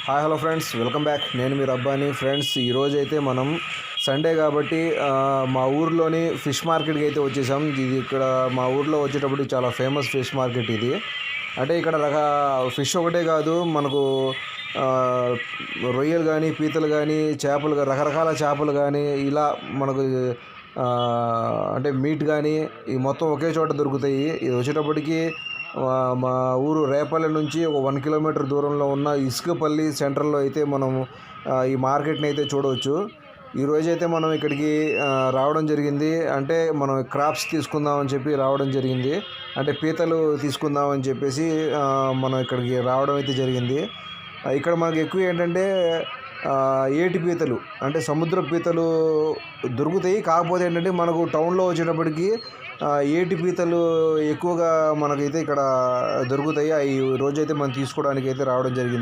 Hi hello friends, welcome back. నేను మీ Rabbani. Friends, ఈరోజు అయితే మనం సండే కాబట్టి మా ఊర్లోని ఫిష్ మార్కెట్కి అయితే వచ్చేసాం. ఇది ఇక్కడ మా ఊర్లో వచ్చేటప్పుడు చాలా ఫేమస్ ఫిష్ మార్కెట్ ఇది. అంటే ఇక్కడ ఫిష్ ఒకటే కాదు, మనకు ఆ, రొయ్యలు కానీ, పీతలు కానీ, చేపలు కానీ, రకరకాల చేపలు కానీ, ఇలా మనకు ఆ, అంటే మీట్ కానీ ఈ మొత్తం ఒకే చోట దొరుకుతాయి. ఇది వచ్చేటప్పటికి మా ఊరు రేపల్లి నుంచి ఒక 1 కిలోమీటర్ దూరంలో ఉన్న ఇసుకపల్లి సెంటర్లో అయితే మనం ఈ మార్కెట్ని అయితే చూడవచ్చు. ఈరోజైతే మనం ఇక్కడికి రావడం జరిగింది. అంటే మనం క్రాప్స్ తీసుకుందామని చెప్పి రావడం జరిగింది. అంటే పీతలు తీసుకుందామని చెప్పేసి మనం ఇక్కడికి రావడం అయితే జరిగింది. ఇక్కడ మనకు ఎక్కువ ఏంటంటే ఏటి పీతలు, అంటే సముద్ర పీతలు దొరుకుతాయి. కాకపోతే ఏంటంటే మనకు టౌన్లో వచ్చేటప్పటికి ఏటి పీతలు ఎక్కువగా మనకైతే ఇక్కడ దొరుకుతాయి. ఈ రోజైతే మనం తీసుకోవడానికి అయితే రావడం జరిగింది.